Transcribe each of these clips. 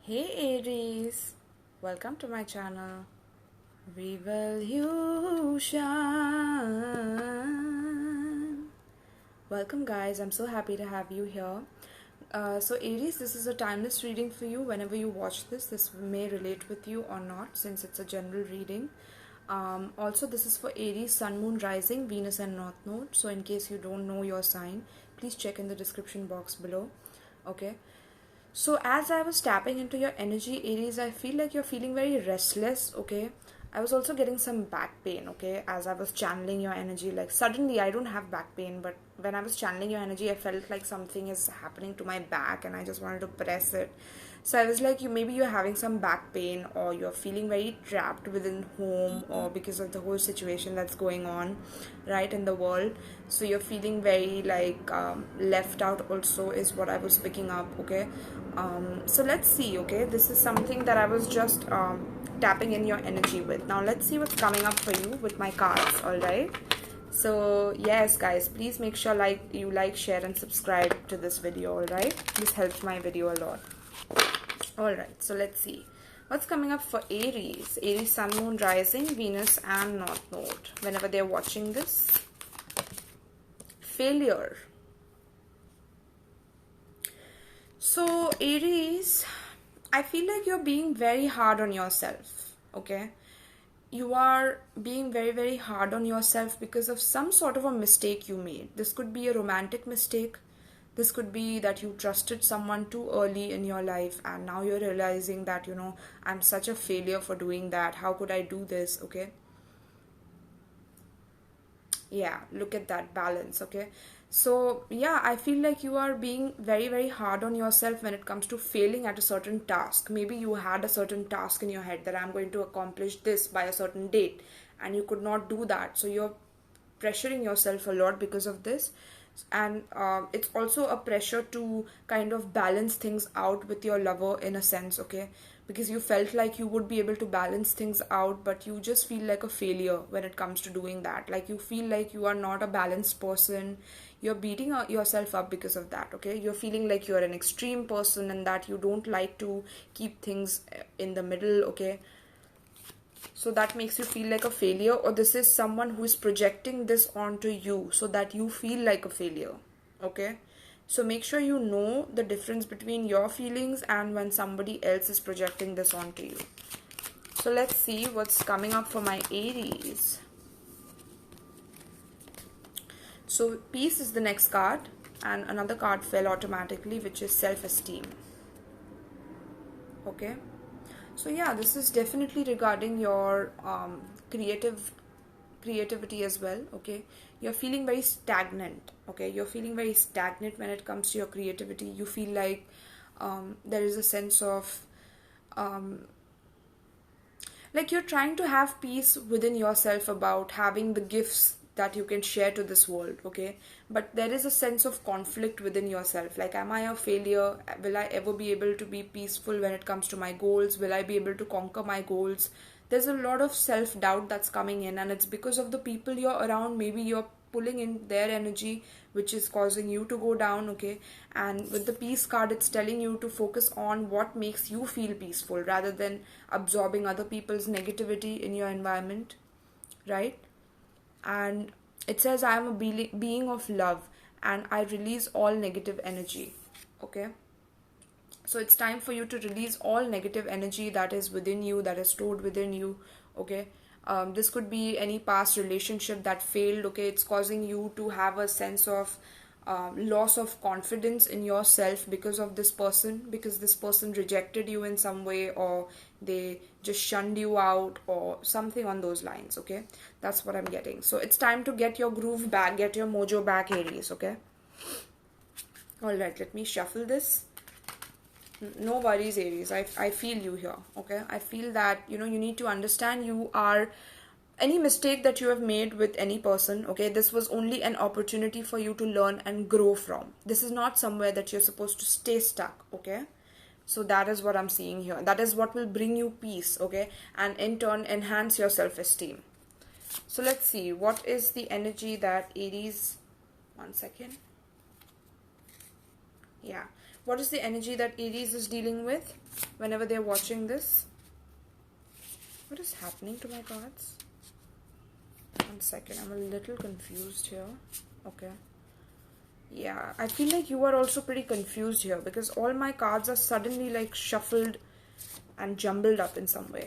Hey Aries, welcome to my channel. We will you shine. Welcome, guys. I'm so happy to have you here. So, Aries, this is a timeless reading for you. Whenever you watch this, this may relate with you or not, since it's a general reading. Also, this is for Aries, Sun, Moon, Rising, Venus, and North Node. So, in case you don't know your sign, please check in the description box below. Okay. So as I was tapping into your energy, Aries, I feel like you're feeling very restless, okay? I was also getting some back pain, okay? As I was channeling your energy, like suddenly I don't have back pain, but when I was channeling your energy, I felt like something is happening to my back and I just wanted to press it. So I was like, maybe you're having some back pain or you're feeling very trapped within home or because of the whole situation that's going on, right, in the world. So you're feeling very like left out also is what I was picking up, okay? So let's see, okay? This is something that I was just tapping in your energy with. Now let's see what's coming up for you with my cards, alright? So yes, guys, please make sure you like, share, and subscribe to this video, alright? This helps my video a lot. Alright, so let's see. What's coming up for Aries? Aries, Sun, Moon, Rising, Venus, and North Node. Whenever they're watching this. Failure. So, Aries, I feel like you're being very hard on yourself, okay? You are being very, very hard on yourself because of some sort of a mistake you made. This could be a romantic mistake. This could be that you trusted someone too early in your life and now you're realizing that, I'm such a failure for doing that. How could I do this, okay? Yeah, look at that balance, okay? So yeah, I feel like you are being very, very hard on yourself when it comes to failing at a certain task. Maybe you had a certain task in your head that I'm going to accomplish this by a certain date and you could not do that, so you're pressuring yourself a lot because of this. And it's also a pressure to kind of balance things out with your lover in a sense, okay? Because you felt like you would be able to balance things out, but you just feel like a failure when it comes to doing that. Like you feel like you are not a balanced person. You're beating yourself up because of that, okay? You're feeling like you're an extreme person and that you don't like to keep things in the middle, okay? So that makes you feel like a failure, or this is someone who is projecting this onto you so that you feel like a failure, okay? So make sure you know the difference between your feelings and when somebody else is projecting this onto you. So let's see what's coming up for my Aries. So peace is the next card, and another card fell automatically, which is self-esteem, okay? So yeah, this is definitely regarding your creativity as well, okay? You're feeling very stagnant, okay? You're feeling very stagnant when it comes to your creativity. You feel like there is a sense of like you're trying to have peace within yourself about having the gifts that you can share to this world, okay? But there is a sense of conflict within yourself, like, am I a failure? Will I ever be able to be peaceful when it comes to my goals? Will I be able to conquer my goals? There's a lot of self-doubt that's coming in, and it's because of the people you're around. Maybe you're pulling in their energy, which is causing you to go down, okay? And with the peace card, it's telling you to focus on what makes you feel peaceful rather than absorbing other people's negativity in your environment, right? And it says, I am a being of love and I release all negative energy, okay? So it's time for you to release all negative energy that is within you, that is stored within you, okay? This could be any past relationship that failed, okay? It's causing you to have a sense of loss of confidence in yourself because of this person, because this person rejected you in some way, or they just shunned you out, or something on those lines, okay? That's what I'm getting. So it's time to get your groove back, get your mojo back, Aries, okay? Alright, let me shuffle this. No worries, Aries. I feel you here, okay? I feel that, you need to understand you are any mistake that you have made with any person, okay? This was only an opportunity for you to learn and grow from. This is not somewhere that you're supposed to stay stuck, okay? So that is what I'm seeing here. That is what will bring you peace, okay? And in turn, enhance your self-esteem. So let's see. What is the energy that Aries... One second. Yeah. What is the energy that Aries is dealing with whenever they're watching this? What is happening to my cards? 1 second, I'm a little confused here. Okay. Yeah, I feel like you are also pretty confused here because all my cards are suddenly like shuffled and jumbled up in some way.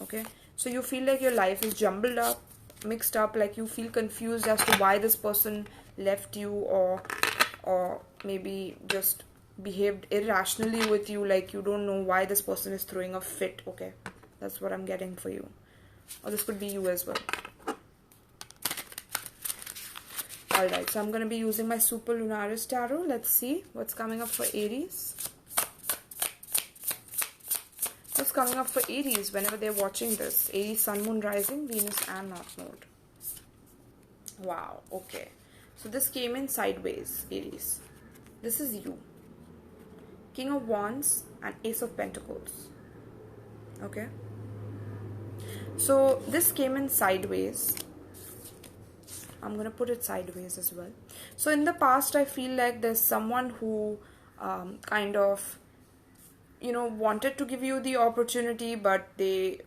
Okay. So you feel like your life is jumbled up, mixed up, like you feel confused as to why this person left you, or maybe just behaved irrationally with you, like you don't know why this person is throwing a fit. Okay, that's what I'm getting for you. Or this could be you as well. Alright, so I'm going to be using my Super Lunaris Tarot. Let's see what's coming up for Aries. What's coming up for Aries whenever they're watching this? Aries, Sun, Moon, Rising, Venus and North Node. Wow, okay. So this came in sideways, Aries. This is you. King of Wands and Ace of Pentacles. Okay. So this came in sideways. I'm going to put it sideways as well. So in the past, I feel like there's someone who kind of, wanted to give you the opportunity, but they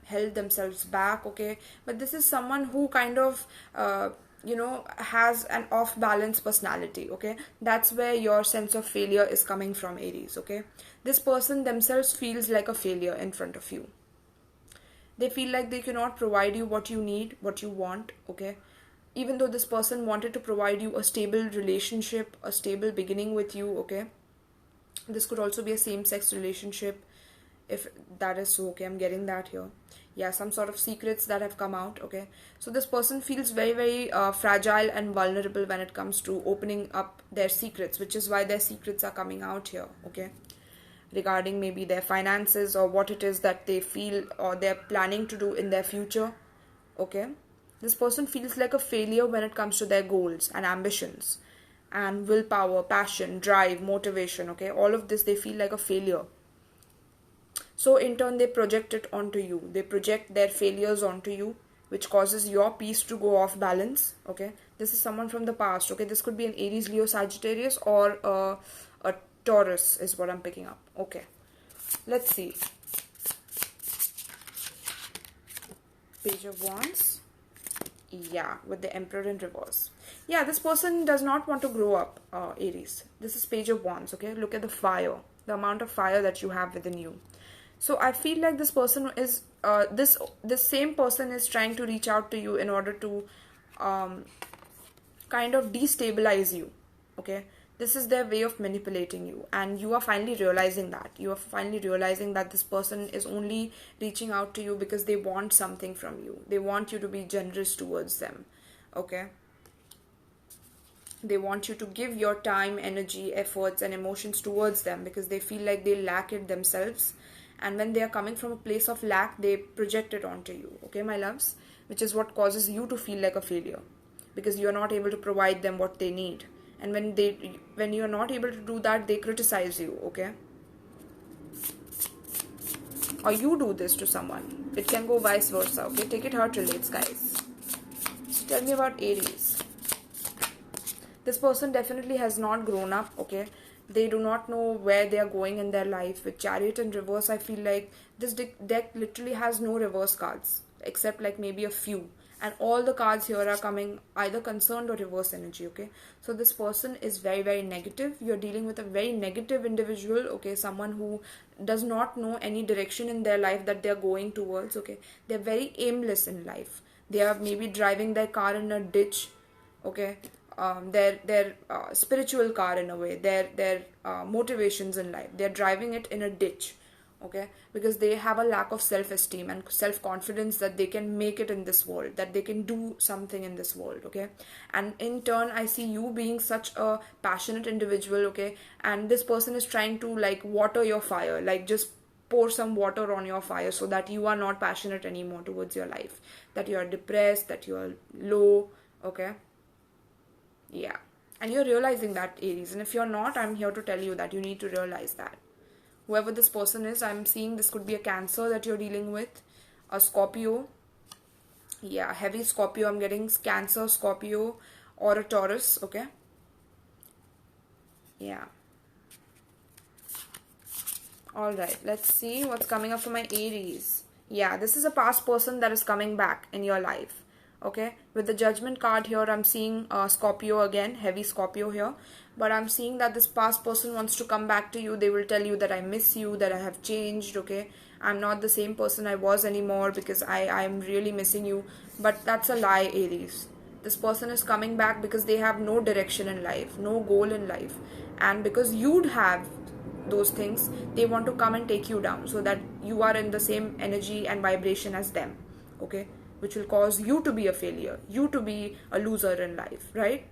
held themselves back, okay? But this is someone who kind of, has an off-balance personality, okay? That's where your sense of failure is coming from, Aries, okay? This person themselves feels like a failure in front of you. They feel like they cannot provide you what you need, what you want, okay? Even though this person wanted to provide you a stable relationship, a stable beginning with you, okay? This could also be a same-sex relationship, if that is so, okay? I'm getting that here. Yeah, some sort of secrets that have come out, okay? So this person feels very, very fragile and vulnerable when it comes to opening up their secrets, which is why their secrets are coming out here, okay? Regarding maybe their finances or what it is that they feel or they're planning to do in their future, okay? This person feels like a failure when it comes to their goals and ambitions and willpower, passion, drive, motivation, okay? All of this, they feel like a failure. So in turn, they project it onto you. They project their failures onto you, which causes your peace to go off balance, okay? This is someone from the past, okay? This could be an Aries, Leo, Sagittarius, or a Taurus is what I'm picking up. Okay, let's see. Page of Wands. Yeah, with the Emperor in reverse. Yeah, this person does not want to grow up, Aries. This is Page of Wands, okay? Look at the fire, the amount of fire that you have within you. So I feel like this person is, this same person is trying to reach out to you in order to kind of destabilize you, okay? This is their way of manipulating you, and you are finally realizing that. You are finally realizing that this person is only reaching out to you because they want something from you. They want you to be generous towards them, okay? They want you to give your time, energy, efforts, and emotions towards them because they feel like they lack it themselves. And when they are coming from a place of lack, they project it onto you, okay, my loves? Which is what causes you to feel like a failure because you are not able to provide them what they need. And when you are not able to do that, they criticize you, okay? Or you do this to someone. It can go vice versa, okay? Take it how it relates, guys. So tell me about Aries. This person definitely has not grown up, okay? They do not know where they are going in their life. With Chariot in reverse, I feel like this deck literally has no reverse cards, except like maybe a few. And all the cards here are coming either concerned or reverse energy, okay? So this person is very, very negative. You're dealing with a very negative individual, okay? Someone who does not know any direction in their life that they're going towards, okay? They're very aimless in life. They are maybe driving their car in a ditch, okay? Their spiritual car in a way, their motivations in life, they're driving it in a ditch, okay? Because they have a lack of self-esteem and self-confidence that they can make it in this world, that they can do something in this world, okay? And in turn, I see you being such a passionate individual, okay? And this person is trying to like water your fire, like just pour some water on your fire so that you are not passionate anymore towards your life, that you are depressed, that you are low, okay? Yeah, and you're realizing that, Aries. And if you're not, I'm here to tell you that you need to realize that. Whoever this person is, I'm seeing this could be a Cancer that you're dealing with, a Scorpio. Yeah, heavy Scorpio. I'm getting Cancer, Scorpio, or a Taurus, okay? Yeah. Alright, let's see what's coming up for my Aries. Yeah, this is a past person that is coming back in your life. Okay, with the Judgment card here, I'm seeing Scorpio again, heavy Scorpio here. But I'm seeing that this past person wants to come back to you. They will tell you that I miss you, that I have changed, okay? I'm not the same person I was anymore because I'm really missing you. But that's a lie, Aries. This person is coming back because they have no direction in life, no goal in life. And because you'd have those things, they want to come and take you down so that you are in the same energy and vibration as them, okay, which will cause you to be a failure, you to be a loser in life, right?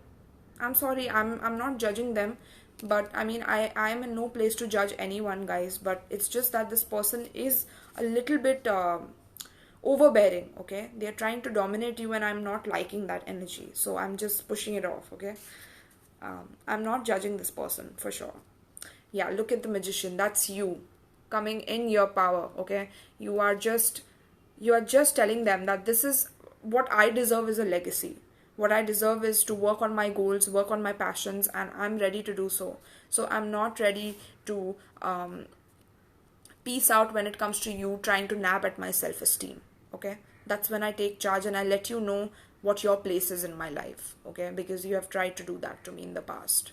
I'm sorry, I'm not judging them, but I mean, I'm in no place to judge anyone, guys, but it's just that this person is a little bit overbearing, okay? They're trying to dominate you and I'm not liking that energy, so I'm just pushing it off, okay? I'm not judging this person for sure. Yeah, look at the Magician. That's you coming in your power, okay? You are just telling them that this is what I deserve, is a legacy. What I deserve is to work on my goals, work on my passions, and I'm ready to do so. So I'm not ready to peace out when it comes to you trying to nab at my self-esteem, okay? That's when I take charge and I let you know what your place is in my life, okay? Because you have tried to do that to me in the past.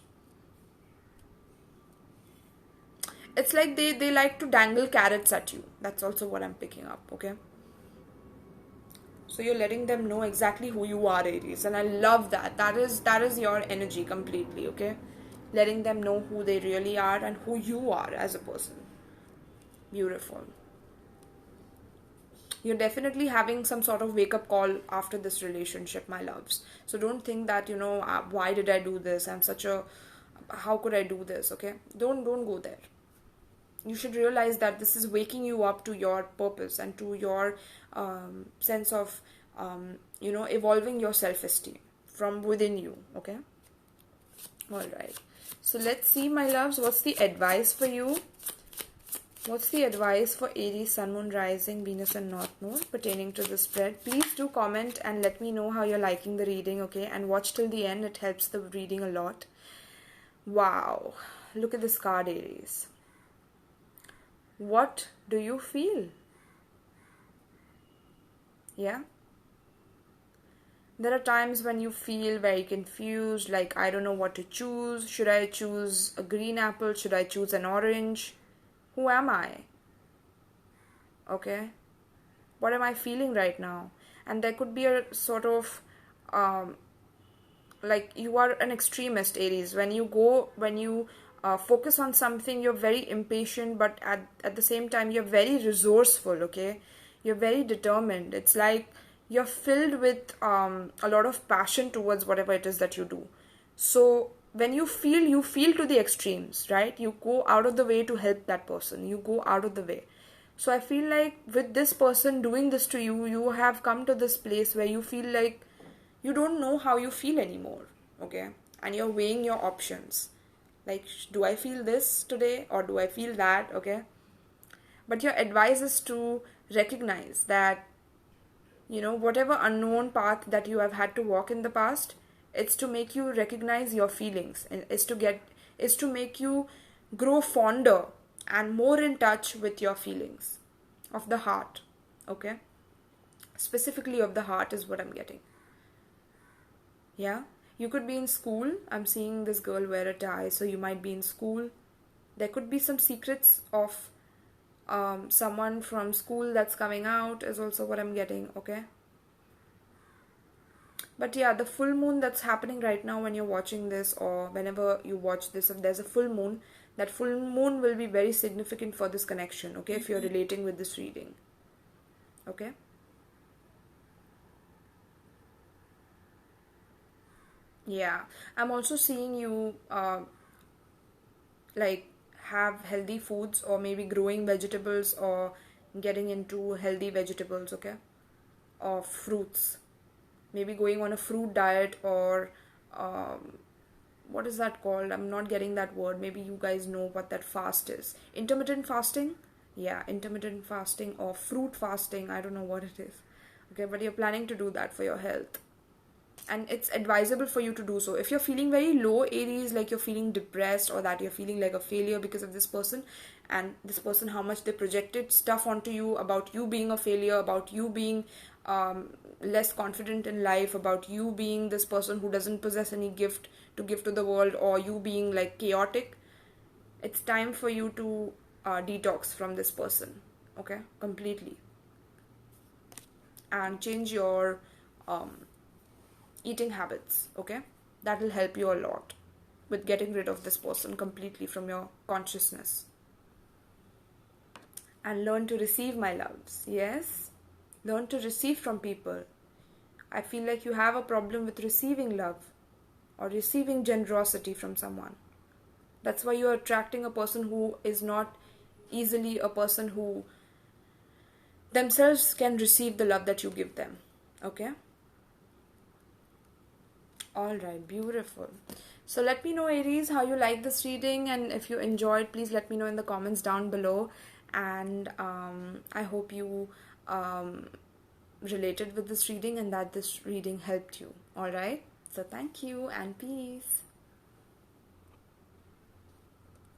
It's like they like to dangle carrots at you. That's also what I'm picking up, okay? So you're letting them know exactly who you are, Aries, and I love that. That is your energy completely, okay? Letting them know who they really are and who you are as a person. Beautiful. You're definitely having some sort of wake up call after this relationship, my loves. So don't think that, why did I do this? How could I do this? Okay? Don't go there. You should realize that this is waking you up to your purpose and to your sense of evolving your self-esteem from within you, okay? All right, so let's see, my loves, what's the advice for you? What's the advice for Aries, Sun, Moon, Rising, Venus and North Node pertaining to the spread? Please do comment and let me know how you're liking the reading, okay? And watch till the end. It helps the reading a lot. Wow, look at this card, Aries. What do you feel? Yeah? There are times when you feel very confused, like, I don't know what to choose. Should I choose a green apple? Should I choose an orange? Who am I? Okay? What am I feeling right now? And there could be a sort of, like, you are an extremist, Aries. When you focus on something, you're very impatient, but at the same time, you're very resourceful, okay? You're very determined. It's like you're filled with a lot of passion towards whatever it is that you do. So when you feel to the extremes, right? You go out of the way to help that person. You go out of the way. So I feel like with this person doing this to you, you have come to this place where you feel like you don't know how you feel anymore, okay? And you're weighing your options. Like, do I feel this today or do I feel that, okay? But your advice is to recognize that, whatever unknown path that you have had to walk in the past, it's to make you recognize your feelings, and is to make you grow fonder and more in touch with your feelings of the heart, okay? Specifically of the heart is what I'm getting. Yeah? You could be in school. I'm seeing this girl wear a tie, so you might be in school. There could be some secrets of someone from school that's coming out is also what I'm getting, okay? But yeah, the full moon that's happening right now when you're watching this, or whenever you watch this, if there's a full moon, that full moon will be very significant for this connection, okay? If you're relating with this reading, okay? Yeah, I'm also seeing you like have healthy foods, or maybe growing vegetables, or getting into healthy vegetables, okay? Or fruits. Maybe going on a fruit diet, or what is that called? I'm not getting that word. Maybe you guys know what that fast is. Intermittent fasting? Yeah, intermittent fasting or fruit fasting. I don't know what it is. Okay, but you're planning to do that for your health. and it's advisable for you to do so. If you're feeling very low, Aries, like you're feeling depressed, or that you're feeling like a failure because of this person, and this person, how much they projected stuff onto you about you being a failure, about you being less confident in life, about you being this person who doesn't possess any gift to give to the world, or you being like chaotic, it's time for you to detox from this person, okay, completely, and change your eating habits, okay? That will help you a lot with getting rid of this person completely from your consciousness. And learn to receive, my loves. Yes, learn to receive from people. I feel like you have a problem with receiving love or receiving generosity from someone. That's why you're attracting a person who is not easily a person who themselves can receive the love that you give them, okay? All right, beautiful. So let me know, Aries, how you like this reading, and if you enjoyed, please let me know in the comments down below. And I hope you related with this reading and that this reading helped you. All right. So thank you and peace.